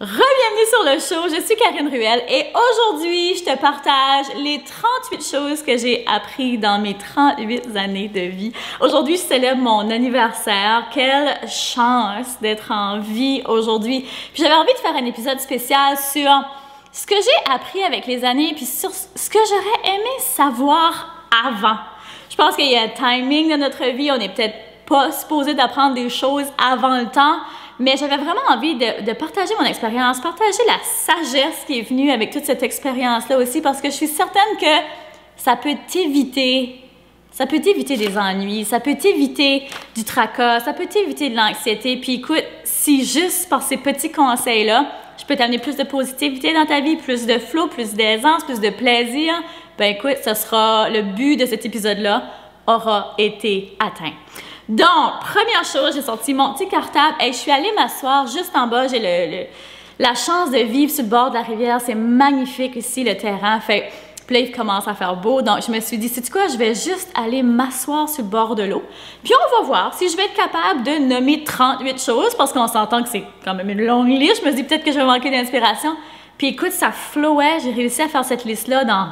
Re-bienvenue sur le show, je suis Karine Ruel et aujourd'hui, je te partage les 38 choses que j'ai appris dans mes 38 années de vie. Aujourd'hui, je célèbre mon anniversaire. Quelle chance d'être en vie aujourd'hui. Puis j'avais envie de faire un épisode spécial sur ce que j'ai appris avec les années puis sur ce que j'aurais aimé savoir avant. Je pense qu'il y a un timing de notre vie, on n'est peut-être pas supposé d'apprendre des choses avant le temps. Mais j'avais vraiment envie de partager mon expérience, partager la sagesse qui est venue avec toute cette expérience-là aussi, parce que je suis certaine que ça peut t'éviter des ennuis, ça peut t'éviter du tracas, ça peut t'éviter de l'anxiété. Puis écoute, si juste par ces petits conseils-là, je peux t'amener plus de positivité dans ta vie, plus de flow, plus d'aisance, plus de plaisir, ben écoute, ce sera le but de cet épisode-là aura été atteint. Donc, première chose, j'ai sorti mon petit cartable et je suis allée m'asseoir juste en bas. J'ai la chance de vivre sur le bord de la rivière. C'est magnifique ici, le terrain. Puis là, il commence à faire beau. Donc, je me suis dit, sais-tu quoi, je vais juste aller m'asseoir sur le bord de l'eau. Puis on va voir si je vais être capable de nommer 38 choses parce qu'on s'entend que c'est quand même une longue liste. Je me dis peut-être que je vais manquer d'inspiration. Puis écoute, ça flowait. J'ai réussi à faire cette liste-là dans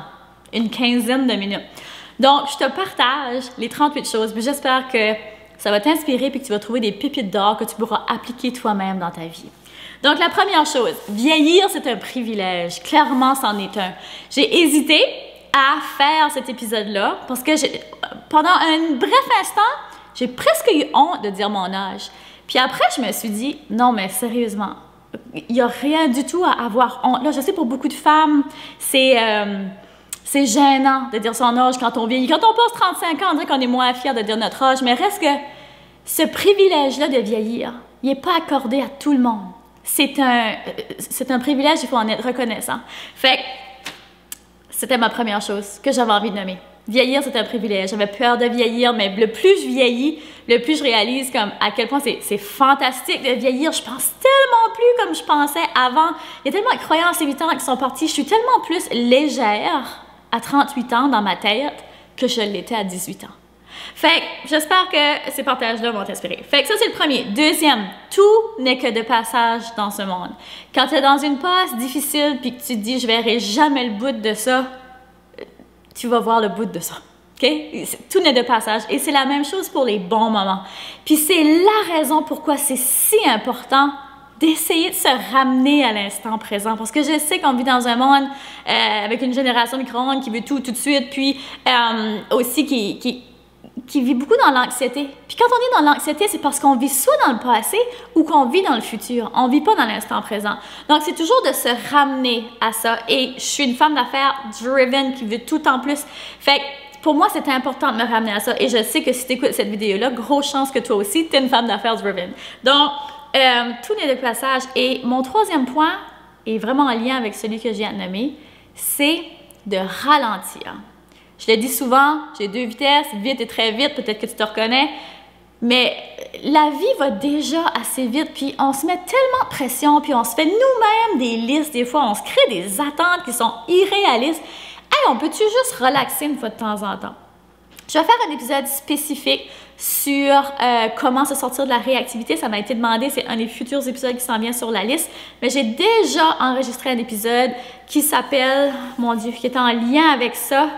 une quinzaine de minutes. Donc, je te partage les 38 choses. Puis j'espère que ça va t'inspirer et que tu vas trouver des pépites d'or que tu pourras appliquer toi-même dans ta vie. Donc, la première chose, vieillir, c'est un privilège. Clairement, c'en est un. J'ai hésité à faire cet épisode-là parce que pendant un bref instant, j'ai presque eu honte de dire mon âge. Puis après, je me suis dit, non, mais sérieusement, il n'y a rien du tout à avoir honte. Là, je sais, pour beaucoup de femmes, c'est gênant de dire son âge quand on vieillit. Quand on passe 35 ans, on dirait qu'on est moins fier de dire notre âge, mais reste que ce privilège-là de vieillir, il n'est pas accordé à tout le monde. C'est un privilège, il faut en être reconnaissant. Fait que c'était ma première chose que j'avais envie de nommer. Vieillir, c'est un privilège. J'avais peur de vieillir, mais le plus je vieillis, le plus je réalise comme à quel point c'est fantastique de vieillir. Je pense tellement plus comme je pensais avant. Il y a tellement de croyances limitantes qui sont parties. Je suis tellement plus légère à 38 ans dans ma tête que je l'étais à 18 ans. Fait que j'espère que ces partages-là vont t'inspirer. Fait que ça, c'est le premier. Deuxième, tout n'est que de passage dans ce monde. Quand tu es dans une passe difficile puis que tu te dis « je verrai jamais le bout de ça », tu vas voir le bout de ça. Okay? Tout n'est de passage. Et c'est la même chose pour les bons moments. Puis c'est la raison pourquoi c'est si important d'essayer de se ramener à l'instant présent. Parce que je sais qu'on vit dans un monde avec une génération micro-ondes qui veut tout de suite, puis aussi qui vit beaucoup dans l'anxiété. Puis quand on est dans l'anxiété, c'est parce qu'on vit soit dans le passé ou qu'on vit dans le futur. On ne vit pas dans l'instant présent. Donc, c'est toujours de se ramener à ça. Et je suis une femme d'affaires driven qui veut tout en plus. Fait que pour moi, c'était important de me ramener à ça. Et je sais que si tu écoutes cette vidéo-là, grosse chance que toi aussi, tu es une femme d'affaires driven. Donc, tout n'est de passage. Et mon troisième point est vraiment en lien avec celui que je viens de nommer, c'est de ralentir. Je le dis souvent, j'ai deux vitesses, vite et très vite, peut-être que tu te reconnais, mais la vie va déjà assez vite, puis on se met tellement de pression, puis on se fait nous-mêmes des listes, des fois on se crée des attentes qui sont irréalistes. Hey, on peut-tu juste relaxer une fois de temps en temps? Je vais faire un épisode spécifique sur comment se sortir de la réactivité. Ça m'a été demandé, c'est un des futurs épisodes qui s'en vient sur la liste. Mais j'ai déjà enregistré un épisode qui s'appelle, mon Dieu, qui est en lien avec ça.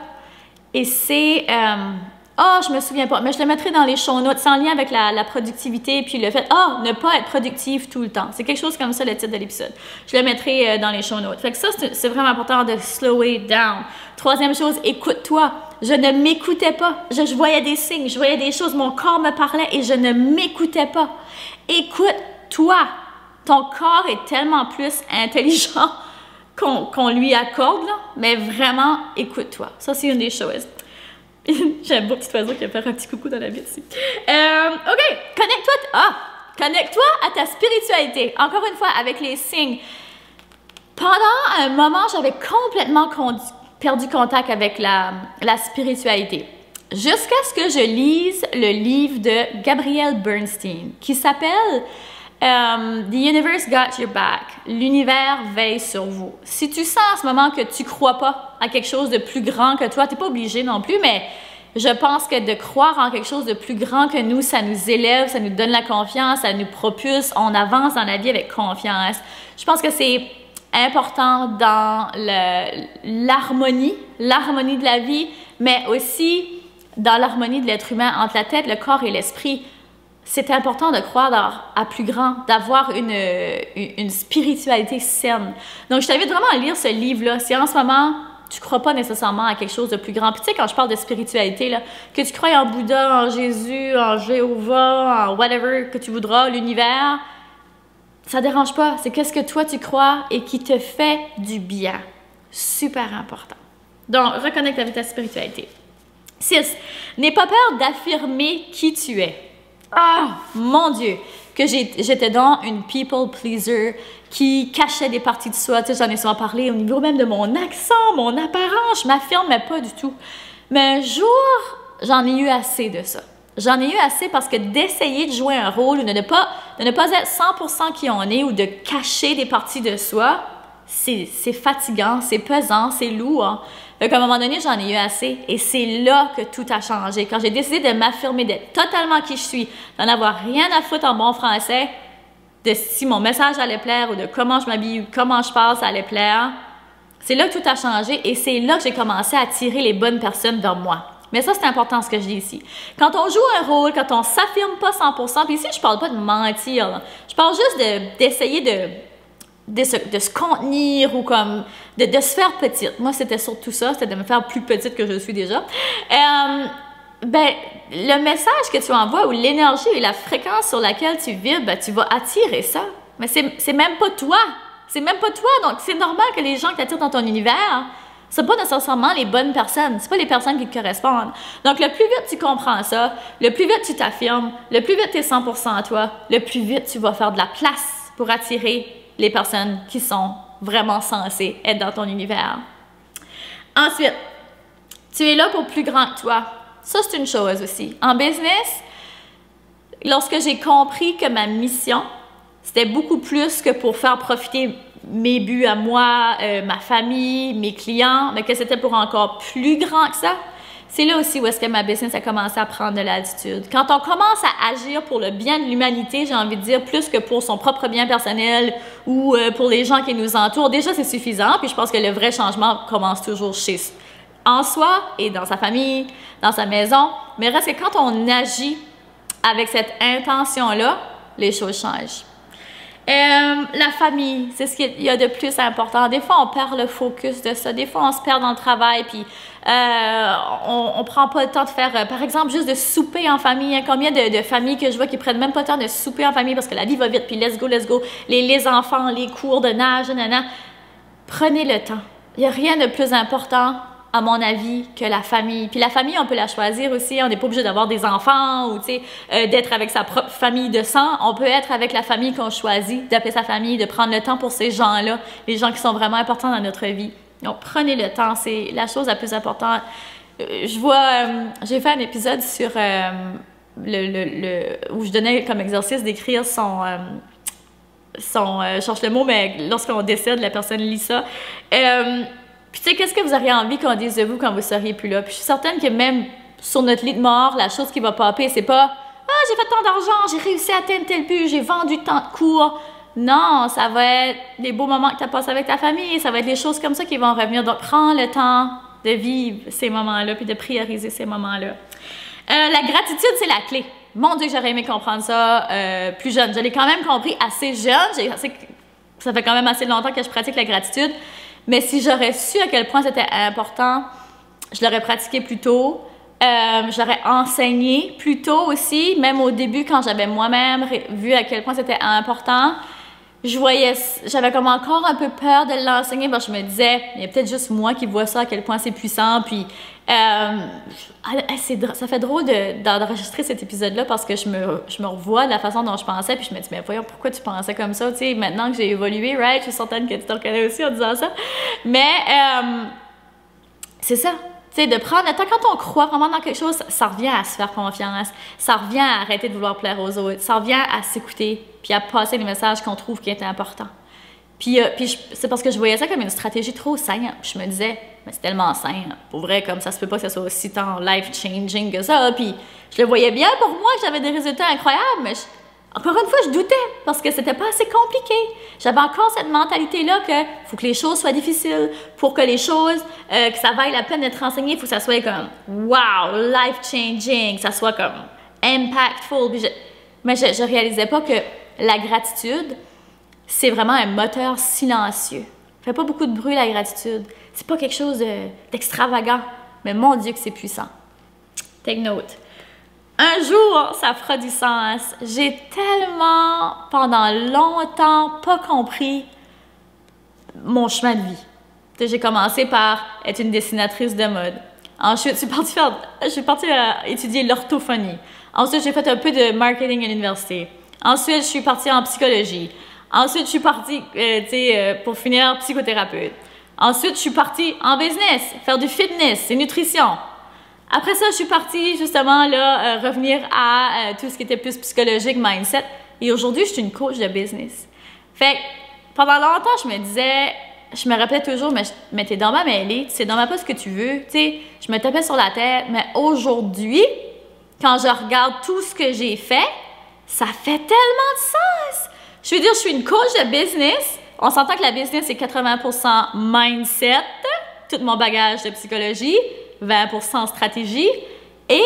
Et c'est, je me souviens pas, mais je le mettrai dans les show notes. C'est en lien avec la productivité, puis le fait, ne pas être productif tout le temps. C'est quelque chose comme ça, le titre de l'épisode. Je le mettrai dans les show notes. Fait que ça, c'est vraiment important de slow it down. Troisième chose, écoute-toi. Je ne m'écoutais pas. Je voyais des signes, je voyais des choses, mon corps me parlait et je ne m'écoutais pas. Écoute-toi. Ton corps est tellement plus intelligent qu'on lui accorde, là, mais vraiment, écoute-toi. Ça, c'est une des choses. J'ai un beau petit oiseau qui va faire un petit coucou dans la vitre ici. OK, connecte-toi à ta spiritualité. Encore une fois, avec les signes. Pendant un moment, j'avais complètement perdu contact avec la spiritualité. Jusqu'à ce que je lise le livre de Gabrielle Bernstein, qui s'appelle The Universe Got Your Back. L'univers veille sur vous. Si tu sens en ce moment que tu ne crois pas à quelque chose de plus grand que toi, tu n'es pas obligé non plus, mais je pense que de croire en quelque chose de plus grand que nous, ça nous élève, ça nous donne la confiance, ça nous propulse, on avance dans la vie avec confiance. Je pense que c'est important dans l'harmonie de la vie, mais aussi dans l'harmonie de l'être humain entre la tête, le corps et l'esprit. C'est important de croire à plus grand, d'avoir une spiritualité saine. Donc, je t'invite vraiment à lire ce livre-là. Si en ce moment, tu ne crois pas nécessairement à quelque chose de plus grand. Puis tu sais, quand je parle de spiritualité, là, que tu crois en Bouddha, en Jésus, en Jéhovah, en whatever que tu voudras, l'univers, ça ne dérange pas. C'est qu'est-ce que toi tu crois et qui te fait du bien. Super important. Donc, reconnecte avec ta spiritualité. 6. N'aie pas peur d'affirmer qui tu es. Ah, mon Dieu, que j'étais dans une people pleaser qui cachait des parties de soi. Tu sais, j'en ai souvent parlé au niveau même de mon accent, mon apparence. Je m'affirmais pas du tout. Mais un jour, j'en ai eu assez de ça. J'en ai eu assez parce que d'essayer de jouer un rôle ou de ne pas être 100% qui on est ou de cacher des parties de soi, c'est fatigant, c'est pesant, c'est lourd. Donc, à un moment donné, j'en ai eu assez et c'est là que tout a changé. Quand j'ai décidé de m'affirmer, d'être totalement qui je suis, d'en avoir rien à foutre en bon français, de si mon message allait plaire ou de comment je m'habille ou comment je parle, ça allait plaire, c'est là que tout a changé et c'est là que j'ai commencé à attirer les bonnes personnes vers moi. Mais ça, c'est important ce que je dis ici. Quand on joue un rôle, quand on s'affirme pas 100%, puis ici, je parle pas de mentir, là. Je parle juste d'essayer de se contenir ou comme de se faire petite. Moi, c'était surtout ça, c'était de me faire plus petite que je suis déjà. Ben, le message que tu envoies ou l'énergie et la fréquence sur laquelle tu vibres, ben, tu vas attirer ça. Mais c'est même pas toi. C'est même pas toi. Donc, c'est normal que les gens qui t'attirent dans ton univers, c'est pas nécessairement les bonnes personnes. C'est pas les personnes qui te correspondent. Donc, le plus vite tu comprends ça, le plus vite tu t'affirmes, le plus vite tu es 100% à toi, le plus vite tu vas faire de la place pour attirer les personnes qui sont vraiment censées être dans ton univers. Ensuite, tu es là pour plus grand que toi. Ça, c'est une chose aussi. En business, lorsque j'ai compris que ma mission, c'était beaucoup plus que pour faire profiter mes buts à moi, ma famille, mes clients, mais que c'était pour encore plus grand que ça, c'est là aussi où est-ce que ma business a commencé à prendre de l'altitude. Quand on commence à agir pour le bien de l'humanité, j'ai envie de dire, plus que pour son propre bien personnel ou pour les gens qui nous entourent, déjà c'est suffisant, puis je pense que le vrai changement commence toujours en soi et dans sa famille, dans sa maison, mais reste que quand on agit avec cette intention-là, les choses changent. La famille, c'est ce qu'il y a de plus important. Des fois, on perd le focus de ça. Des fois, on se perd dans le travail, puis on prend pas le temps de faire, par exemple, juste de souper en famille. Il y a combien de familles que je vois qui prennent même pas le temps de souper en famille parce que la vie va vite, puis let's go, let's go. Les enfants, les cours de nage, nanana. Prenez le temps. Il n'y a rien de plus important, à mon avis, que la famille. Puis la famille, on peut la choisir aussi. On n'est pas obligé d'avoir des enfants ou, tu sais, d'être avec sa propre famille de sang. On peut être avec la famille qu'on choisit, d'appeler sa famille, de prendre le temps pour ces gens-là, les gens qui sont vraiment importants dans notre vie. Donc, prenez le temps. C'est la chose la plus importante. Je vois, j'ai fait un épisode sur où je donnais comme exercice d'écrire je cherche le mot, mais lorsqu'on décède, la personne lit ça. Puis tu sais, qu'est-ce que vous auriez envie qu'on dise de vous quand vous seriez plus là? Puis je suis certaine que même sur notre lit de mort, la chose qui va popper, c'est pas « Ah, j'ai fait tant d'argent, j'ai réussi à atteindre tel but, j'ai vendu tant de cours. » Non, ça va être les beaux moments que tu as passés avec ta famille, ça va être les choses comme ça qui vont revenir. Donc, prends le temps de vivre ces moments-là puis de prioriser ces moments-là. La gratitude, c'est la clé. Mon Dieu, j'aurais aimé comprendre ça plus jeune. Je l'ai quand même compris assez jeune. Ça fait quand même assez longtemps que je pratique la gratitude. Mais si j'aurais su à quel point c'était important, je l'aurais pratiqué plus tôt. Je l'aurais enseigné plus tôt aussi, même au début quand j'avais moi-même vu à quel point c'était important. J'avais comme encore un peu peur de l'enseigner parce que je me disais, il y a peut-être juste moi qui vois ça, à quel point c'est puissant. Puis, ça fait drôle d'enregistrer cet épisode-là parce que je me revois de la façon dont je pensais. Puis je me dis, mais voyons, pourquoi tu pensais comme ça? Tu sais, maintenant que j'ai évolué, right? Je suis certaine que tu te reconnais aussi en disant ça. Mais, c'est ça. Tu sais, de prendre le temps, quand on croit vraiment dans quelque chose, ça revient à se faire confiance, ça revient à arrêter de vouloir plaire aux autres, ça revient à s'écouter, puis à passer les messages qu'on trouve qui étaient importants. Puis c'est parce que je voyais ça comme une stratégie trop simple. Je me disais, mais c'est tellement simple. Pour vrai, comme ça se peut pas que ça soit aussi tant life-changing que ça. Puis je le voyais bien pour moi que j'avais des résultats incroyables, mais encore une fois, je doutais parce que c'était pas assez compliqué. J'avais encore cette mentalité-là que faut que les choses soient difficiles, pour que les choses, que ça vaille la peine d'être enseigné, il faut que ça soit comme wow, life-changing, que ça soit comme impactful. Mais je réalisais pas que la gratitude, c'est vraiment un moteur silencieux. Fait pas beaucoup de bruit, la gratitude. C'est pas quelque chose d'extravagant, mais mon Dieu que c'est puissant. Take note. Un jour, ça fera du sens. J'ai tellement, pendant longtemps, pas compris mon chemin de vie. J'ai commencé par être une dessinatrice de mode. Ensuite, je suis partie étudier l'orthophonie. Ensuite, j'ai fait un peu de marketing à l'université. Ensuite, je suis partie en psychologie. Ensuite, je suis partie, pour finir, psychothérapeute. Ensuite, je suis partie en business, faire du fitness et nutrition. Après ça, je suis partie, justement, là, revenir à tout ce qui était plus psychologique, mindset. Et aujourd'hui, je suis une coach de business. Fait que, pendant longtemps, je me disais, je me répète toujours, mais t'es dans ma mêlée, tu sais dans ma pas ce que tu veux, tu sais, je me tapais sur la tête. Mais aujourd'hui, quand je regarde tout ce que j'ai fait, ça fait tellement de sens! Je veux dire, je suis une coach de business. On s'entend que la business, c'est 80% mindset, tout mon bagage de psychologie, 20% stratégie. Et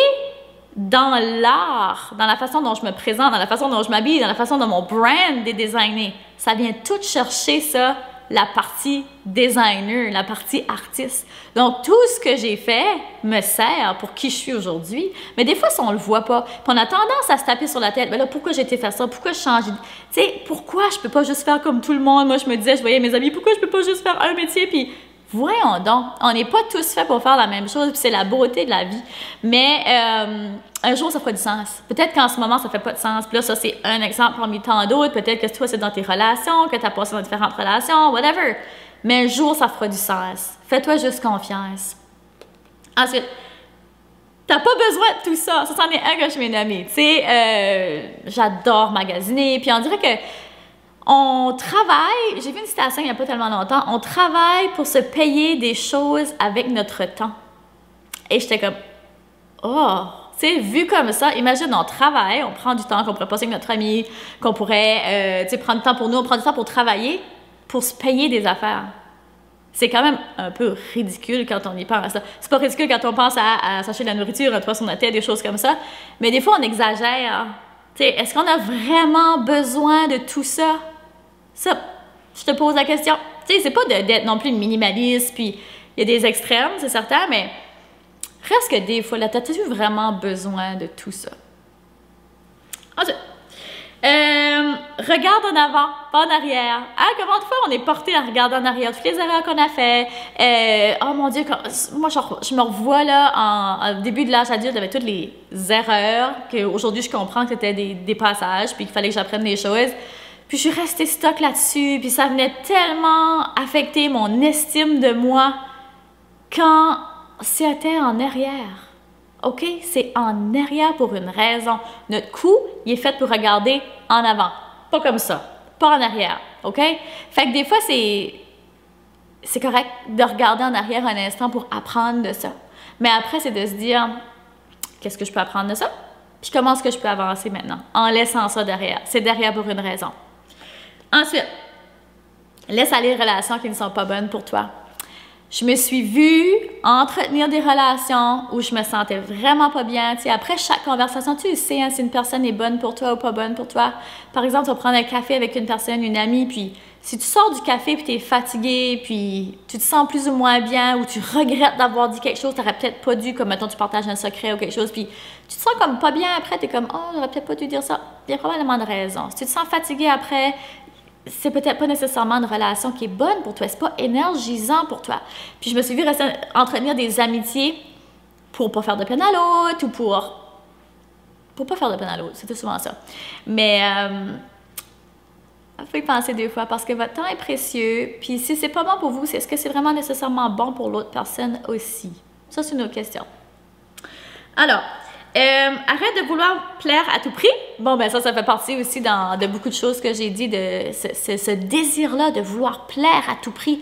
dans l'art, dans la façon dont je me présente, dans la façon dont je m'habille, dans la façon dont mon brand est designé, ça vient tout chercher ça, la partie designer, la partie artiste. Donc, tout ce que j'ai fait me sert pour qui je suis aujourd'hui. Mais des fois, ça, on le voit pas. Puis on a tendance à se taper sur la tête. Mais là, pourquoi j'ai été faire ça? Pourquoi je change? Tu sais, pourquoi je peux pas juste faire comme tout le monde? Moi, je me disais, je voyais mes amis, pourquoi je peux pas juste faire un métier? Puis, voyons donc, on n'est pas tous faits pour faire la même chose, puis c'est la beauté de la vie. Mais un jour, ça fera du sens. Peut-être qu'en ce moment, ça fait pas de sens. Puis là, ça, c'est un exemple parmi tant d'autres. Peut-être que toi, c'est dans tes relations, que tu as passé dans différentes relations, whatever. Mais un jour, ça fera du sens. Fais-toi juste confiance. Ensuite, t'as pas besoin de tout ça. Ça, c'en est un que je m'ai nommé. Tu sais, j'adore magasiner. Puis on dirait que on travaille, j'ai vu une citation il n'y a pas tellement longtemps, on travaille pour se payer des choses avec notre temps. Et j'étais comme, oh, tu sais, vu comme ça, imagine, on travaille, on prend du temps qu'on pourrait passer avec notre ami, qu'on pourrait, tu sais, prendre du temps pour nous, on prend du temps pour travailler, pour se payer des affaires. C'est quand même un peu ridicule quand on y pense à ça. C'est pas ridicule quand on pense à s'acheter de la nourriture, un toit sur notre tête, des choses comme ça, mais des fois, on exagère. Tu sais, est-ce qu'on a vraiment besoin de tout ça? Ça, je te pose la question. Tu sais, c'est pas d'être non plus une minimaliste, puis il y a des extrêmes, c'est certain, mais reste que des fois, là, t'as-tu vraiment besoin de tout ça? Ensuite, regarde en avant, pas en arrière. Ah, comment de fois on est porté à regarder en arrière toutes les erreurs qu'on a fait. Oh mon Dieu, moi je me revois là au début de l'âge adulte avec toutes les erreurs qu'aujourd'hui je comprends que c'était des passages, puis qu'il fallait que j'apprenne des choses. Puis je suis restée stock là-dessus, puis ça venait tellement affecter mon estime de moi quand c'était en arrière. OK? C'est en arrière pour une raison. Notre cou, il est fait pour regarder en avant. Pas comme ça. Pas en arrière. OK? Fait que des fois, c'est correct de regarder en arrière un instant pour apprendre de ça. Mais après, c'est de se dire, qu'est-ce que je peux apprendre de ça? Puis comment est-ce que je peux avancer maintenant? En laissant ça derrière. C'est derrière pour une raison. Ensuite, laisse aller les relations qui ne sont pas bonnes pour toi. Je me suis vue entretenir des relations où je me sentais vraiment pas bien. Tu sais, après chaque conversation, tu sais hein, si une personne est bonne pour toi ou pas bonne pour toi. Par exemple, tu vas prendre un café avec une personne, une amie, puis si tu sors du café puis tu es fatigué, puis tu te sens plus ou moins bien, ou tu regrettes d'avoir dit quelque chose, tu n'aurais peut-être pas dû, comme mettons tu partages un secret ou quelque chose, puis tu te sens comme pas bien après, tu es comme « Oh, j'aurais peut-être pas dû dire ça ». Il y a probablement de raisons. Si tu te sens fatigué après, c'est peut-être pas nécessairement une relation qui est bonne pour toi, c'est pas énergisant pour toi. Puis je me suis vue entretenir des amitiés pour pas faire de peine à l'autre ou pour pas faire de peine à l'autre, c'était souvent ça. Mais il faut y penser deux fois parce que votre temps est précieux, puis si c'est pas bon pour vous, est-ce que c'est vraiment nécessairement bon pour l'autre personne aussi? Ça, c'est une autre question. Alors, Arrête de vouloir plaire à tout prix. Bon, ben ça fait partie aussi de beaucoup de choses que j'ai dit, de ce désir-là de vouloir plaire à tout prix.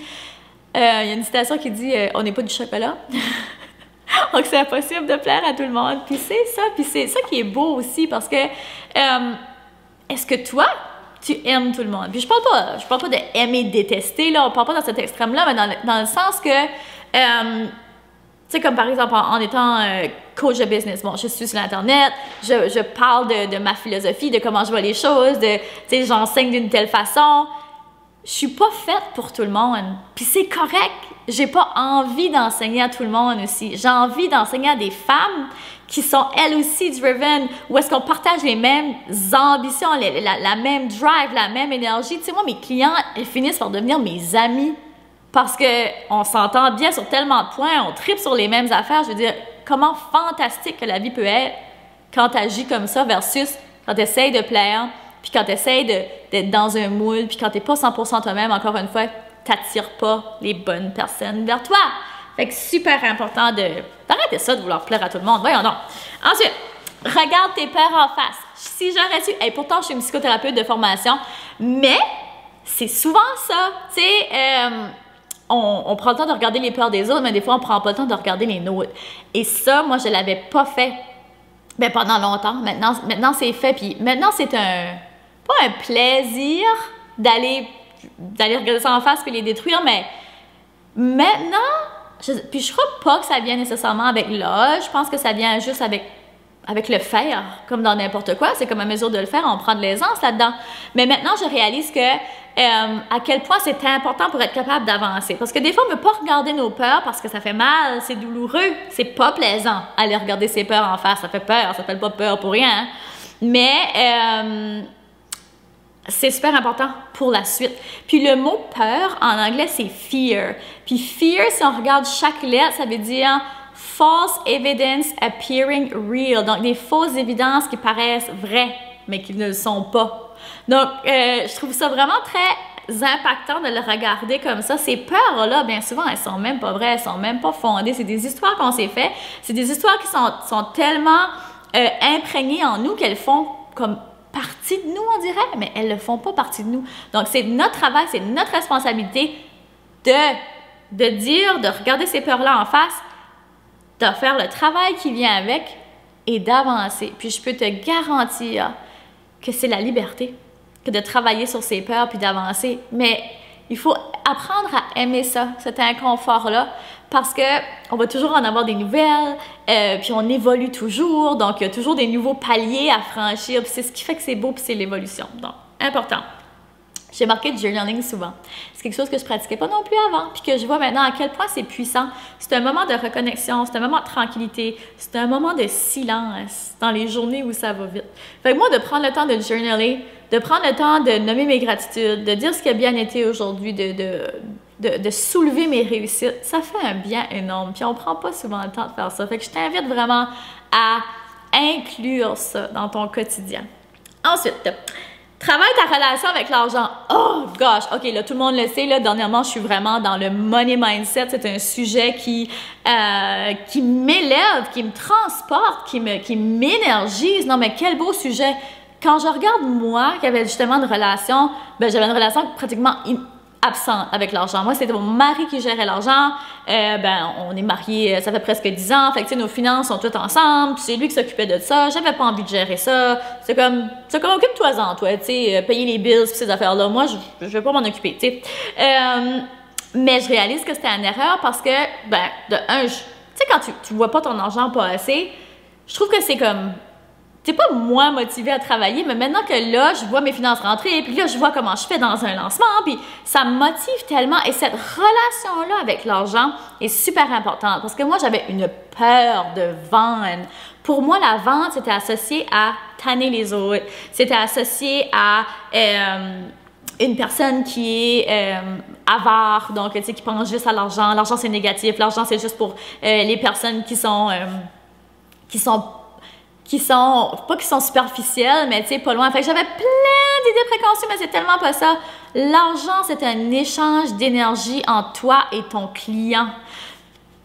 Il y a une citation qui dit « On n'est pas du chocolat ». Donc, c'est impossible de plaire à tout le monde. Puis c'est ça qui est beau aussi, parce que est-ce que toi, tu aimes tout le monde? Puis je parle pas de aimer, détester, là, on parle pas dans cet extrême-là, mais dans le sens que, tu sais, comme par exemple, en étant coach de business, bon, je suis sur l'Internet, je parle de ma philosophie, de comment je vois les choses, tu sais, j'enseigne d'une telle façon. Je suis pas faite pour tout le monde. Puis c'est correct. J'ai pas envie d'enseigner à tout le monde aussi. J'ai envie d'enseigner à des femmes qui sont elles aussi driven, où est-ce qu'on partage les mêmes ambitions, la même drive, la même énergie. Tu sais, moi, mes clients, elles finissent par devenir mes amis parce qu'on s'entend bien sur tellement de points, on tripe sur les mêmes affaires. Je veux dire, comment fantastique que la vie peut être quand tu agis comme ça versus quand tu essaies de plaire, puis quand tu essaies d'être dans un moule, puis quand tu n'es pas 100% toi-même, encore une fois, tu n'attires pas les bonnes personnes vers toi. Fait que super important d'arrêter ça, de vouloir plaire à tout le monde. Voyons donc. Ensuite, regarde tes peurs en face. Si j'aurais su... Et pourtant, je suis une psychothérapeute de formation, mais c'est souvent ça. Tu sais, on prend le temps de regarder les peurs des autres, mais des fois, on prend pas le temps de regarder les nôtres. Et ça, moi, je l'avais pas fait pendant longtemps. Maintenant c'est fait. Puis maintenant, c'est pas un plaisir d'aller regarder ça en face puis les détruire, mais maintenant, puis je crois pas que ça vient nécessairement avec l'âge, je pense que ça vient juste avec le faire, comme dans n'importe quoi, c'est comme à mesure de le faire, on prend de l'aisance là-dedans. Mais maintenant, je réalise que à quel point c'est important pour être capable d'avancer. Parce que des fois, on ne veut pas regarder nos peurs parce que ça fait mal, c'est douloureux, c'est pas plaisant aller regarder ses peurs en face, ça fait peur, ça s'appelle pas peur pour rien. Hein? Mais c'est super important pour la suite. Puis le mot peur, en anglais, c'est fear. Puis fear, si on regarde chaque lettre, ça veut dire false evidence appearing real. Donc, des fausses évidences qui paraissent vraies, mais qui ne le sont pas. Donc, je trouve ça vraiment très impactant de le regarder comme ça. Ces peurs-là, bien souvent, elles sont même pas vraies, elles sont même pas fondées. C'est des histoires qu'on s'est fait. C'est des histoires qui sont tellement imprégnées en nous qu'elles font comme partie de nous, on dirait, mais elles ne font pas partie de nous. Donc, c'est notre travail, c'est notre responsabilité de dire, de regarder ces peurs-là en face, de faire le travail qui vient avec et d'avancer. Puis, je peux te garantir que c'est la liberté que de travailler sur ses peurs puis d'avancer. Mais il faut apprendre à aimer ça, cet inconfort-là, parce qu'on va toujours en avoir des nouvelles, puis on évolue toujours, donc il y a toujours des nouveaux paliers à franchir, puis c'est ce qui fait que c'est beau, puis c'est l'évolution. Donc, important. J'ai marqué du journaling souvent. C'est quelque chose que je pratiquais pas non plus avant, puis que je vois maintenant à quel point c'est puissant. C'est un moment de reconnexion, c'est un moment de tranquillité, c'est un moment de silence dans les journées où ça va vite. Fait que moi, de prendre le temps de journaler, de prendre le temps de nommer mes gratitudes, de dire ce qui a bien été aujourd'hui, de soulever mes réussites, ça fait un bien énorme. Puis on prend pas souvent le temps de faire ça. Fait que je t'invite vraiment à inclure ça dans ton quotidien. Ensuite, travaille ta relation avec l'argent. Oh gosh, ok, là tout le monde le sait, là, dernièrement je suis vraiment dans le money mindset. C'est un sujet qui m'élève, qui me transporte, qui m'énergise. Non mais quel beau sujet. Quand je regarde moi qui avait justement une relation, ben j'avais une relation pratiquement absente avec l'argent. Moi, c'était mon mari qui gérait l'argent. On est mariés, ça fait presque 10 ans. Fait que, nos finances sont toutes ensemble. C'est lui qui s'occupait de ça. J'avais pas envie de gérer ça. C'est comme occupe-toi-en, toi. Tu sais, payer les bills, ces affaires-là. Moi, je vais pas m'en occuper, tu sais. Mais je réalise que c'était une erreur parce que, tu sais, quand tu vois pas ton argent passer, je trouve que c'est comme... C'est pas moi motivée à travailler, mais maintenant que là, je vois mes finances rentrer, puis là, je vois comment je fais dans un lancement, puis ça me motive tellement. Et cette relation-là avec l'argent est super importante parce que moi, j'avais une peur de vendre. Pour moi, la vente, c'était associé à tanner les autres. C'était associé à une personne qui est avare, donc tu sais, qui pense juste à l'argent. L'argent, c'est négatif. L'argent, c'est juste pour les personnes qui sont pas qui sont superficielles, mais tu sais, pas loin. Fait que j'avais plein d'idées préconçues, mais c'est tellement pas ça. L'argent, c'est un échange d'énergie entre toi et ton client.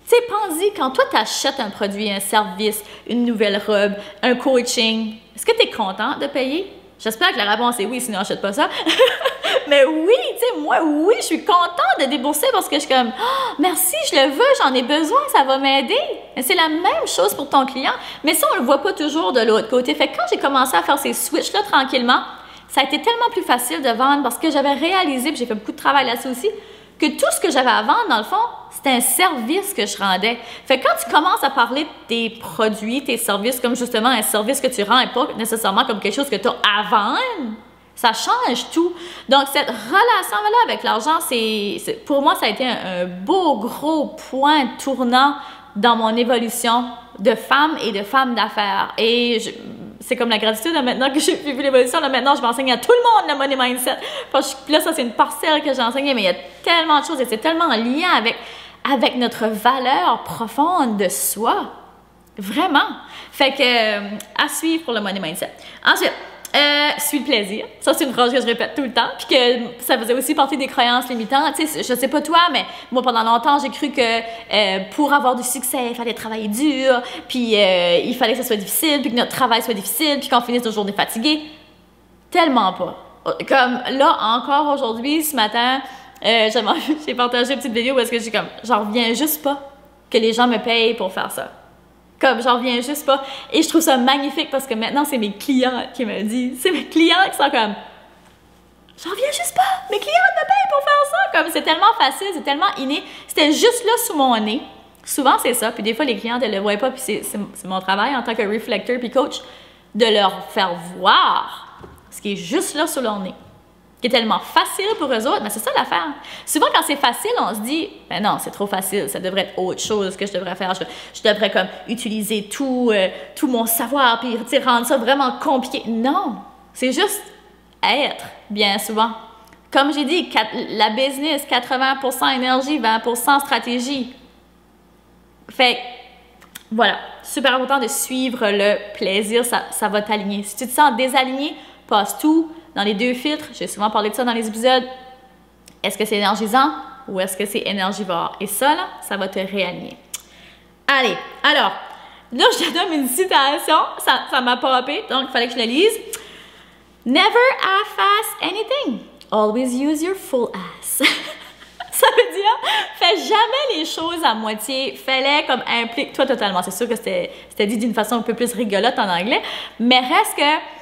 Tu sais, pense-y, quand toi, tu achètes un produit, un service, une nouvelle robe, un coaching, est-ce que tu es content de payer? J'espère que la réponse est oui, sinon achète pas ça. Mais oui, tu sais, moi, oui, je suis contente de débourser parce que je suis comme, oh, merci, je le veux, j'en ai besoin, ça va m'aider. C'est la même chose pour ton client, mais ça, on le voit pas toujours de l'autre côté. Fait que quand j'ai commencé à faire ces switches-là tranquillement, ça a été tellement plus facile de vendre parce que j'avais réalisé, puis j'ai fait beaucoup de travail là-dessus aussi, que tout ce que j'avais à vendre, dans le fond, c'était un service que je rendais. Fait que quand tu commences à parler de tes produits, tes services, comme justement un service que tu rends et pas nécessairement comme quelque chose que tu as à vendre, ça change tout. Donc, cette relation-là avec l'argent, pour moi, ça a été un beau, gros point tournant dans mon évolution de femme et de femme d'affaires. Et c'est comme la gratitude, là, maintenant que j'ai vu l'évolution, là, maintenant, je m'enseigne à tout le monde le money mindset. Là, ça, c'est une parcelle que j'ai enseignée, mais il y a tellement de choses et c'est tellement en lien avec notre valeur profonde de soi. Vraiment. Fait que, à suivre pour le money mindset. Ensuite, suis le plaisir. Ça, c'est une phrase que je répète tout le temps. Puis que ça faisait aussi partie des croyances limitantes. Tu sais, je sais pas toi, mais moi, pendant longtemps, j'ai cru que pour avoir du succès, il fallait travailler dur. Puis il fallait que ça soit difficile. Puis que notre travail soit difficile. Puis qu'on finisse nos journées fatiguées. Tellement pas. Comme là, encore aujourd'hui, ce matin, j'ai partagé une petite vidéo où est-ce que j'ai comme, j'en reviens juste pas que les gens me payent pour faire ça. Comme, j'en reviens juste pas. Et je trouve ça magnifique parce que maintenant, c'est mes clients qui me le disent. C'est mes clients qui sont comme, j'en reviens juste pas. Mes clients me payent pour faire ça. Comme, c'est tellement facile, c'est tellement inné. C'était juste là sous mon nez. Souvent, c'est ça. Puis des fois, les clients ne le voient pas. Puis c'est mon travail en tant que reflecteur puis coach de leur faire voir ce qui est juste là sous leur nez. Qui est tellement facile pour eux autres, mais c'est ça l'affaire. Souvent, quand c'est facile, on se dit, ben non, c'est trop facile, ça devrait être autre chose que je devrais faire. Je devrais comme utiliser tout mon savoir, puis rendre ça vraiment compliqué. Non, c'est juste être, bien souvent. Comme j'ai dit, la business, 80% énergie, 20% stratégie. Fait voilà, super important de suivre le plaisir, ça va t'aligner. Si tu te sens désaligné, passe tout dans les deux filtres. J'ai souvent parlé de ça dans les épisodes. Est-ce que c'est énergisant ou est-ce que c'est énergivore? Et ça, là, ça va te réaligner. Allez, alors, là, je te donne une citation. Ça m'a popé, donc il fallait que je la lise. Never half-ass anything. Always use your full ass. Ça veut dire, fais jamais les choses à moitié. Fais-les comme implique-toi totalement. C'est sûr que c'était dit d'une façon un peu plus rigolote en anglais, mais reste que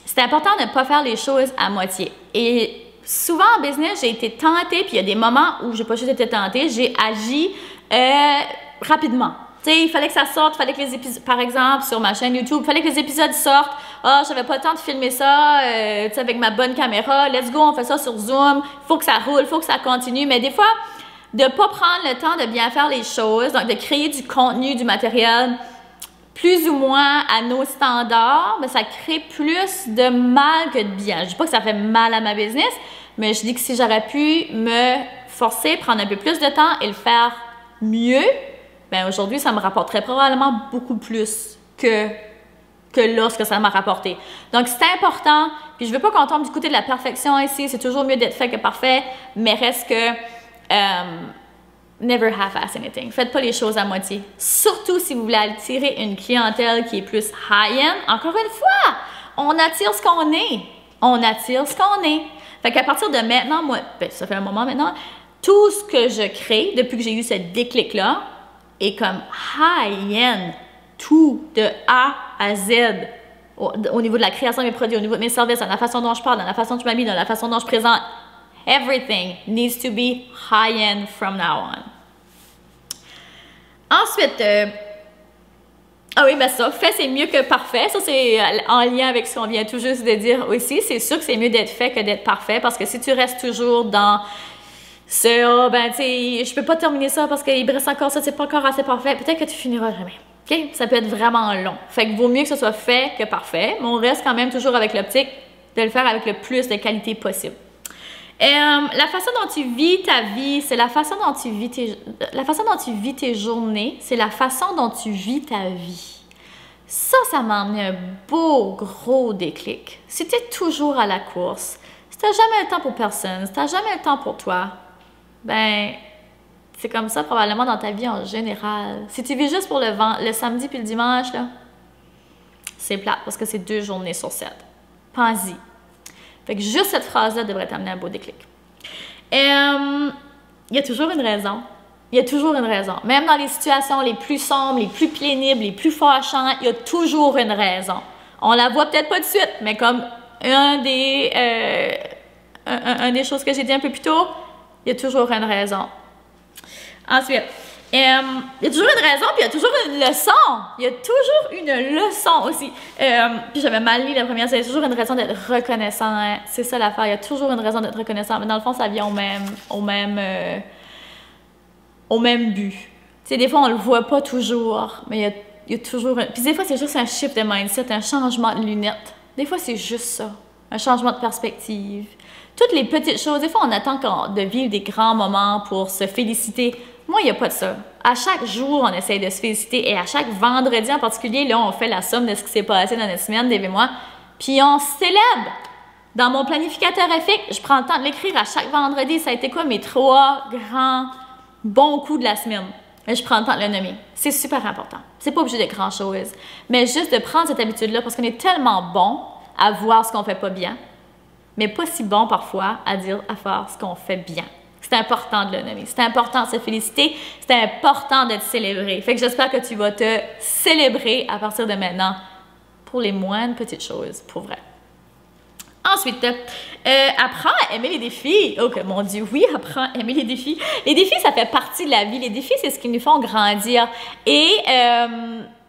c'est important de ne pas faire les choses à moitié. Et souvent en business, j'ai été tentée, puis il y a des moments où j'ai pas juste été tentée, j'ai agi rapidement. Tu sais, il fallait que ça sorte, il fallait que les épisodes, par exemple, sur ma chaîne YouTube, il fallait que les épisodes sortent. Ah, j'avais pas le temps de filmer ça, tu sais, avec ma bonne caméra. Let's go, on fait ça sur Zoom. Il faut que ça roule, il faut que ça continue. Mais des fois, de pas prendre le temps de bien faire les choses, donc de créer du contenu, du matériel, plus ou moins à nos standards, ben, ça crée plus de mal que de bien. Je dis pas que ça fait mal à ma business, mais je dis que si j'aurais pu me forcer, prendre un peu plus de temps et le faire mieux, ben aujourd'hui, ça me rapporterait probablement beaucoup plus que lorsque ça m'a rapporté. Donc, c'est important. Puis, je veux pas qu'on tombe du côté de la perfection ici. C'est toujours mieux d'être fait que parfait, mais reste que never half-ass anything. Faites pas les choses à moitié. Surtout si vous voulez attirer une clientèle qui est plus high-end. Encore une fois, on attire ce qu'on est. On attire ce qu'on est. Fait qu'à partir de maintenant, moi, ben, ça fait un moment maintenant, tout ce que je crée, depuis que j'ai eu ce déclic-là, est comme high-end. Tout, de A à Z. Au niveau de la création de mes produits, au niveau de mes services, dans la façon dont je parle, dans la façon dont je m'habille, dans la façon dont je présente. Everything needs to be high-end from now on. Ensuite, ah oui, ben ça, fait c'est mieux que parfait. Ça, c'est en lien avec ce qu'on vient tout juste de dire aussi. C'est sûr que c'est mieux d'être fait que d'être parfait parce que si tu restes toujours dans ce, oh, ben, tu sais, je peux pas terminer ça parce qu'il me reste encore ça, c'est pas encore assez parfait, peut-être que tu finiras jamais. OK? Ça peut être vraiment long. Fait que vaut mieux que ce soit fait que parfait, mais on reste quand même toujours avec l'optique de le faire avec le plus de qualité possible. La façon dont tu vis ta vie, c'est la façon dont tu vis tes journées, c'est la façon dont tu vis ta vie. Ça m'a amené un beau gros déclic. Si tu es toujours à la course, si tu n'as jamais le temps pour personne, si tu n'as jamais le temps pour toi, ben, c'est comme ça probablement dans ta vie en général. Si tu vis juste pour le samedi puis le dimanche, là, c'est plate parce que c'est 2 journées sur 7. Pense-y. Fait que juste cette phrase-là devrait t'amener un beau déclic. Il y a toujours une raison. Il y a toujours une raison. Même dans les situations les plus sombres, les plus pénibles, les plus fâchantes, il y a toujours une raison. On la voit peut-être pas de suite, mais comme un des choses que j'ai dit un peu plus tôt, il y a toujours une raison. Ensuite, il y a toujours une raison, puis il y a toujours une leçon. Il y a toujours une leçon aussi. Puis j'avais mal lu la première, il y a toujours une raison d'être reconnaissant. Hein. C'est ça l'affaire, il y a toujours une raison d'être reconnaissant. Mais dans le fond, ça vient au même but. Tu sais, des fois, on le voit pas toujours, mais il y a toujours... Puis des fois, c'est juste un shift de mindset, un changement de lunettes. Des fois, c'est juste ça, un changement de perspective. Toutes les petites choses, des fois, on attend de vivre des grands moments pour se féliciter. Moi, il n'y a pas de ça. À chaque jour, on essaye de se féliciter et à chaque vendredi en particulier, là, on fait la somme de ce qui s'est passé dans notre semaine, Dave et moi, puis on célèbre. Dans mon planificateur EFIC, je prends le temps de l'écrire à chaque vendredi. Ça a été quoi mes 3 grands bons coups de la semaine? Mais je prends le temps de le nommer. C'est super important. C'est pas obligé d'être grand-chose. Mais juste de prendre cette habitude-là parce qu'on est tellement bon à voir ce qu'on fait pas bien, mais pas si bon parfois à faire ce qu'on fait bien. C'est important de le nommer. C'est important de se féliciter. C'est important de te célébrer. Fait que j'espère que tu vas te célébrer à partir de maintenant pour les moindres petites choses, pour vrai. Ensuite, apprends à aimer les défis. Oh, mon Dieu, oui, apprends à aimer les défis. Les défis, ça fait partie de la vie. Les défis, c'est ce qui nous font grandir. Et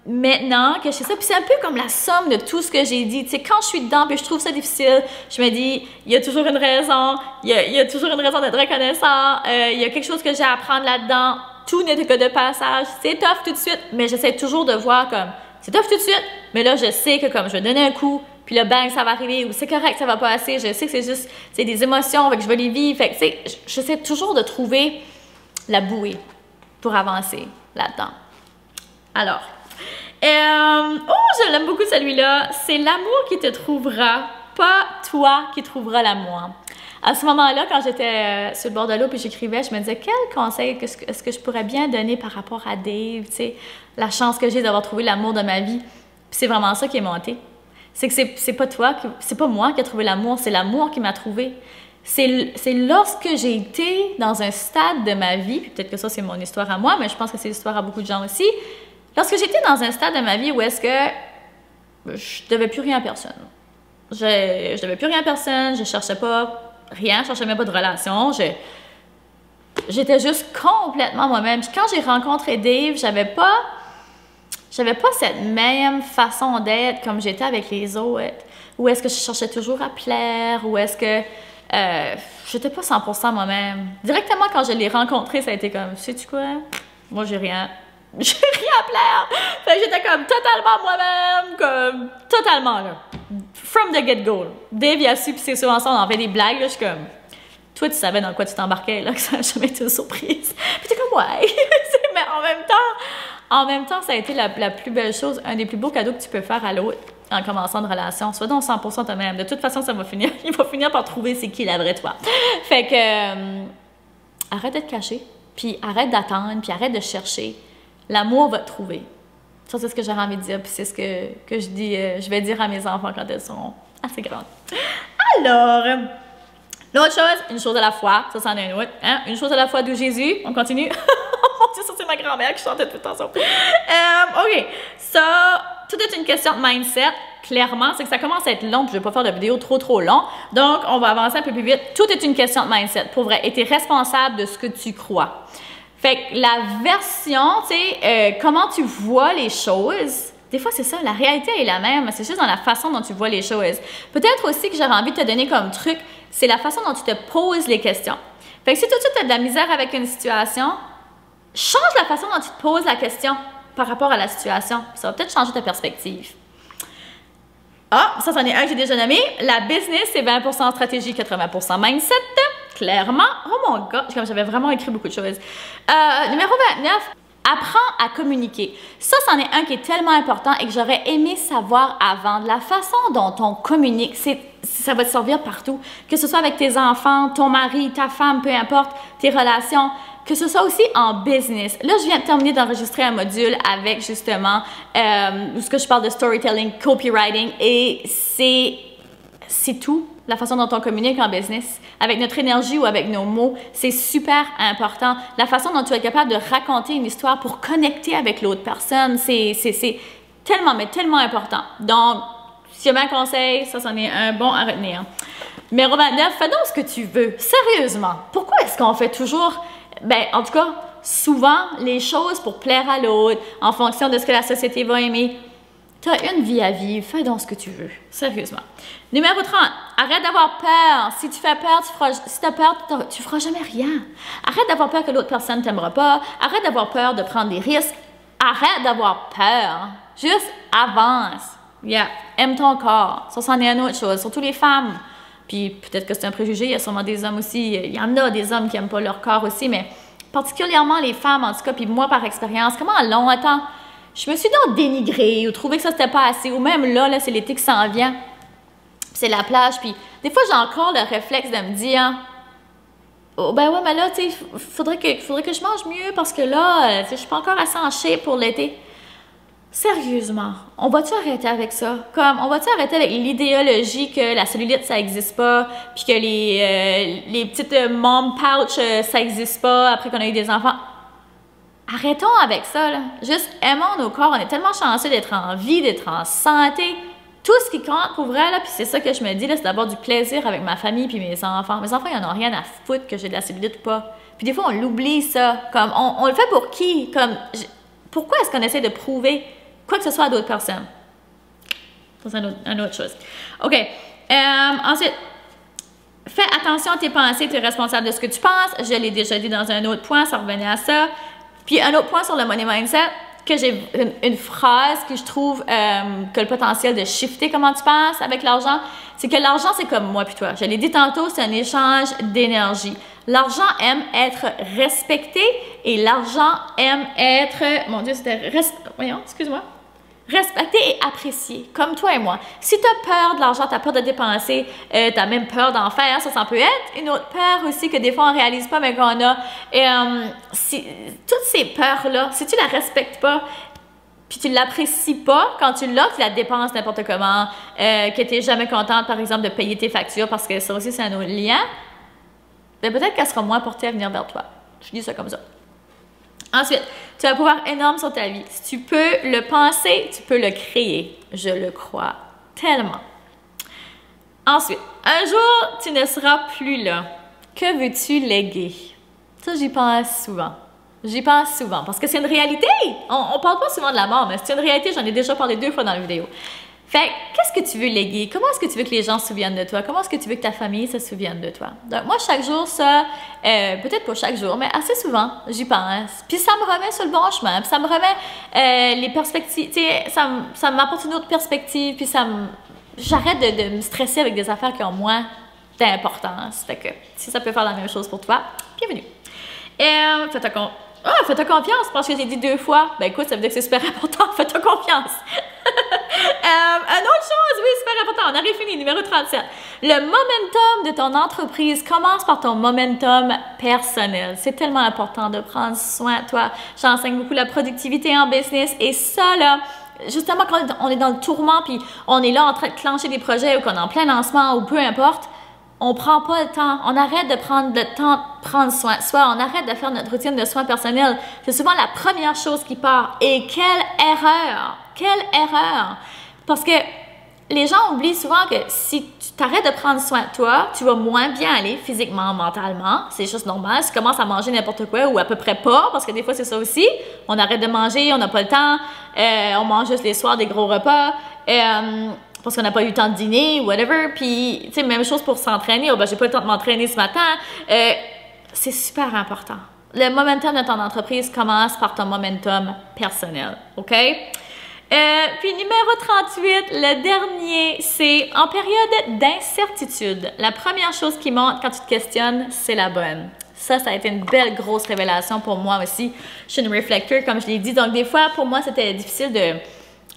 maintenant que je sais ça, puis c'est un peu comme la somme de tout ce que j'ai dit. Tu sais, quand je suis dedans puis je trouve ça difficile, je me dis, il y a toujours une raison, il y a toujours une raison d'être reconnaissant, il y a quelque chose que j'ai à apprendre là-dedans. Tout n'est que de passage. C'est tough tout de suite, mais j'essaie toujours de voir comme, c'est tough tout de suite, mais là, je sais que comme je vais donner un coup, puis là, bang, ça va arriver, ou c'est correct, ça va passer, je sais que c'est juste, c'est des émotions, fait que je vais les vivre, fait que, tu sais, j'essaie toujours de trouver la bouée pour avancer là-dedans. Alors, je l'aime beaucoup celui-là. C'est l'amour qui te trouvera, pas toi qui trouveras l'amour. À ce moment-là, quand j'étais sur le bord de l'eau puis j'écrivais, je me disais quel conseil est-ce que je pourrais bien donner par rapport à Dave, tu sais, la chance que j'ai d'avoir trouvé l'amour de ma vie. Puis c'est vraiment ça qui est monté. C'est que c'est pas toi, c'est pas moi qui ai trouvé l'amour, c'est l'amour qui m'a trouvé. C'est lorsque j'ai été dans un stade de ma vie, puis peut-être que ça c'est mon histoire à moi, mais je pense que c'est l'histoire à beaucoup de gens aussi. Lorsque j'étais dans un stade de ma vie où est-ce que je devais plus rien à personne. Je devais plus rien à personne, je cherchais pas rien, je cherchais même pas de relation. J'étais juste complètement moi-même. Puis quand j'ai rencontré Dave, j'avais pas cette même façon d'être comme j'étais avec les autres. Où est-ce que je cherchais toujours à plaire, ou est-ce que j'étais pas 100% moi-même. Directement quand je l'ai rencontré, ça a été comme, sais-tu quoi? Moi, j'ai rien à plaire. Fait que j'étais comme totalement moi-même, comme totalement là. From the get-go. Dave, il a su, puis c'est souvent ça, on en fait des blagues, là, je suis comme, toi, tu savais dans quoi tu t'embarquais, là, que ça n'a jamais été une surprise. Puis t'es comme, ouais. Mais en même temps, ça a été la plus belle chose, un des plus beaux cadeaux que tu peux faire à l'autre en commençant une relation. Sois donc 100% toi-même. De toute façon, il va finir par trouver c'est qui la vraie toi. Fait que, arrête d'être caché, puis arrête d'attendre, puis arrête de chercher. L'amour va te trouver. Ça, c'est ce que j'aurais envie de dire, puis c'est ce que je vais dire à mes enfants quand elles seront assez grandes. Alors, l'autre chose, une chose à la fois, ça c'en est une autre, hein? Une chose à la fois d'où Jésus, on continue. Oh mon Dieu, ça c'est ma grand-mère qui chantait tout le temps ça. OK, ça, tout est une question de mindset. Clairement, c'est que ça commence à être long, puis je ne vais pas faire de vidéo trop long. Donc, on va avancer un peu plus vite. Tout est une question de mindset, pour vrai. Et tu es responsable de ce que tu crois. Fait que la version, tu sais, comment tu vois les choses, des fois c'est ça, la réalité est la même, c'est juste dans la façon dont tu vois les choses. Peut-être aussi que j'aurais envie de te donner comme truc, c'est la façon dont tu te poses les questions. Fait que si tout de suite tu as de la misère avec une situation, change la façon dont tu te poses la question par rapport à la situation. Ça va peut-être changer ta perspective. Ah, ça c'en est un que j'ai déjà nommé. La business, c'est 20% stratégie, 80% mindset. Clairement. Oh mon gars, j'avais vraiment écrit beaucoup de choses. Numéro 29, apprends à communiquer. Ça, c'en est un qui est tellement important et que j'aurais aimé savoir avant. De la façon dont on communique, ça va te servir partout. Que ce soit avec tes enfants, ton mari, ta femme, peu importe, tes relations. que ce soit aussi en business. Là, je viens de terminer d'enregistrer un module avec justement où ce que je parle de storytelling, copywriting, et c'est tout. La façon dont on communique en business, avec notre énergie ou avec nos mots, c'est super important. La façon dont tu es capable de raconter une histoire pour connecter avec l'autre personne, c'est tellement, mais tellement important. Donc, si j'ai un conseil, ça, c'en est un bon à retenir. Numéro 29, fais donc ce que tu veux. Sérieusement, pourquoi est-ce qu'on fait toujours, ben, en tout cas, souvent, les choses pour plaire à l'autre, en fonction de ce que la société va aimer? Tu as une vie à vivre, fais donc ce que tu veux. Sérieusement. Numéro 30, arrête d'avoir peur. Si tu fais peur, si tu as peur, tu feras jamais rien. Arrête d'avoir peur que l'autre personne ne t'aimera pas. Arrête d'avoir peur de prendre des risques. Arrête d'avoir peur. Juste avance. Yeah. Aime ton corps. Ça, c'en est une autre chose. Surtout les femmes. Puis peut-être que c'est un préjugé, il y a sûrement des hommes aussi. Il y en a des hommes qui n'aiment pas leur corps aussi, mais particulièrement les femmes, en tout cas, puis moi par expérience, comment longtemps je me suis donc dénigrée ou trouvé que ça c'était pas assez, ou même là c'est l'été qui s'en vient, c'est la plage, puis des fois j'ai encore le réflexe de me dire oh, ben ouais, mais là, tu sais, faudrait que je mange mieux parce que là, tu sais, je suis pas encore assez en shape pour l'été. Sérieusement, on va-tu arrêter avec ça? Comme, on va-tu arrêter avec l'idéologie que la cellulite, ça n'existe pas, puis que les petites mom pouch, ça n'existe pas après qu'on a eu des enfants? Arrêtons avec ça, là. Juste aimons nos corps. On est tellement chanceux d'être en vie, d'être en santé. Tout ce qui compte pour vrai, là, puis c'est ça que je me dis, là, c'est d'avoir du plaisir avec ma famille puis mes enfants. Mes enfants, ils n'en ont rien à foutre que j'ai de la cellulite ou pas. Puis des fois, on l'oublie, ça. Comme, on le fait pour qui? Comme, pourquoi est-ce qu'on essaie de prouver quoi que ce soit à d'autres personnes? Ça, c'est une autre chose. OK. Ensuite, fais attention à tes pensées, tu es responsable de ce que tu penses. Je l'ai déjà dit dans un autre point, ça revenait à ça. Puis un autre point sur le money mindset, que j'ai une phrase que je trouve que le potentiel de shifter comment tu penses avec l'argent, c'est que l'argent, c'est comme moi puis toi. Je l'ai dit tantôt, c'est un échange d'énergie. L'argent aime être respecté et l'argent aime être, mon Dieu, c'était, voyons, excuse-moi, respecté et apprécié, comme toi et moi. Si tu as peur de l'argent, tu as peur de dépenser, tu as même peur d'en faire, ça peut être une autre peur aussi que des fois on ne réalise pas, mais qu'on a. Et toutes ces peurs-là, si tu ne la respectes pas, puis tu ne l'apprécies pas quand tu l'as, tu la dépenses n'importe comment, que tu n'es jamais contente, par exemple, de payer tes factures, parce que ça aussi, c'est un autre lien, bien peut-être qu'elle sera moins portée à venir vers toi. Je dis ça comme ça. Ensuite, tu as un pouvoir énorme sur ta vie. Si tu peux le penser, tu peux le créer. Je le crois tellement. Ensuite, un jour, tu ne seras plus là. Que veux-tu léguer? Ça, j'y pense souvent. J'y pense souvent parce que c'est une réalité. On parle pas souvent de la mort, mais c'est une réalité. J'en ai déjà parlé 2 fois dans la vidéo. Fait, qu'est-ce que tu veux léguer? Comment est-ce que tu veux que les gens se souviennent de toi? Comment est-ce que tu veux que ta famille se souvienne de toi? Donc, moi, chaque jour, ça, peut-être pas chaque jour, mais assez souvent, j'y pense. Puis ça me remet sur le bon chemin. Puis ça me remet les perspectives, tu sais, ça m'apporte une autre perspective. Puis j'arrête de me stresser avec des affaires qui ont moins d'importance. Fait que si ça peut faire la même chose pour toi, bienvenue. Fais-toi confiance, parce que j'ai dit 2 fois. Ben écoute, ça veut dire que c'est super important. Fais-toi confiance. Une autre chose, oui, super important. On arrive fini, numéro 37. Le momentum de ton entreprise commence par ton momentum personnel. C'est tellement important de prendre soin de toi. J'enseigne beaucoup la productivité en business. Et ça, là, justement, quand on est dans le tourment, puis on est là en train de clencher des projets ou qu'on est en plein lancement ou peu importe, on prend pas le temps. On arrête de prendre le temps de prendre soin de soi. On arrête de faire notre routine de soins personnels. C'est souvent la première chose qui part. Et quelle erreur! Quelle erreur! Parce que les gens oublient souvent que si tu t'arrêtes de prendre soin de toi, tu vas moins bien aller physiquement, mentalement. C'est juste normal. Si tu commences à manger n'importe quoi ou à peu près pas, parce que des fois c'est ça aussi. On arrête de manger, on n'a pas le temps. On mange juste les soirs des gros repas. Parce qu'on n'a pas eu le temps de dîner, whatever. Puis, tu sais, même chose pour s'entraîner. Oh, ben, j'ai pas eu le temps de m'entraîner ce matin. C'est super important. Le momentum de ton entreprise commence par ton momentum personnel. OK? Puis, numéro 38, le dernier, c'est en période d'incertitude. La première chose qui monte quand tu te questionnes, c'est la bonne. Ça a été une belle grosse révélation pour moi aussi. Je suis une reflector, comme je l'ai dit. Donc, des fois, pour moi, c'était difficile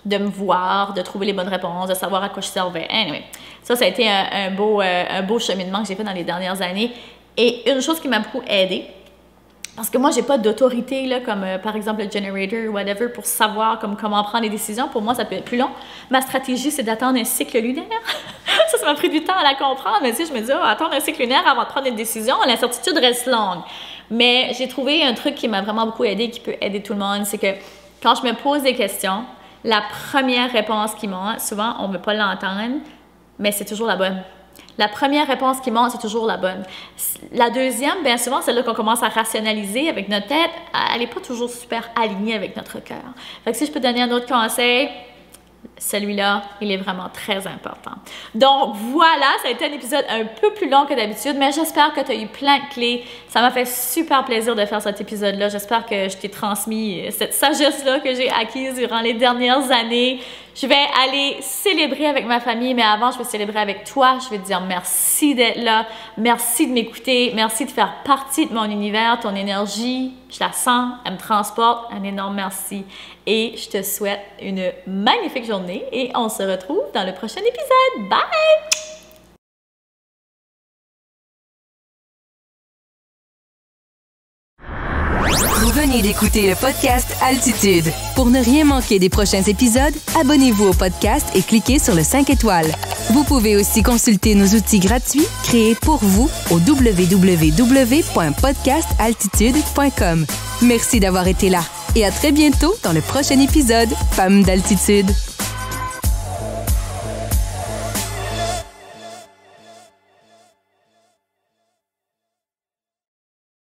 de me voir, de trouver les bonnes réponses, de savoir à quoi je servais. Anyway, ça a été un beau cheminement que j'ai fait dans les dernières années. Et une chose qui m'a beaucoup aidée, Parce que moi, j'ai pas d'autorité, là, comme par exemple le generator ou whatever, pour savoir comment prendre les décisions. Pour moi, ça peut être plus long. Ma stratégie, c'est d'attendre un cycle lunaire. Ça m'a pris du temps à la comprendre. Mais tu sais, je me dis, attendre un cycle lunaire avant de prendre une décision, l'incertitude reste longue. Mais j'ai trouvé un truc qui m'a vraiment beaucoup aidé, qui peut aider tout le monde, c'est que quand je me pose des questions, la première réponse qui monte, souvent, on ne veut pas l'entendre, mais c'est toujours la bonne. La première réponse qui monte, c'est toujours la bonne. La deuxième, bien souvent, c'est là qu'on commence à rationaliser avec notre tête. Elle n'est pas toujours super alignée avec notre cœur. Fait que si je peux donner un autre conseil, celui-là, il est vraiment très important. Donc voilà, ça a été un épisode un peu plus long que d'habitude, mais j'espère que tu as eu plein de clés. Ça m'a fait super plaisir de faire cet épisode-là. J'espère que je t'ai transmis cette sagesse-là que j'ai acquise durant les dernières années. Je vais aller célébrer avec ma famille, mais avant, je vais célébrer avec toi. Je vais te dire merci d'être là, merci de m'écouter, merci de faire partie de mon univers, ton énergie. Je la sens, elle me transporte. Un énorme merci. Et je te souhaite une magnifique journée et on se retrouve dans le prochain épisode. Bye! Vous venez d'écouter le podcast Altitude. Pour ne rien manquer des prochains épisodes, abonnez-vous au podcast et cliquez sur le 5 étoiles. Vous pouvez aussi consulter nos outils gratuits créés pour vous au www.podcastaltitude.com. Merci d'avoir été là et à très bientôt dans le prochain épisode Femmes d'Altitude.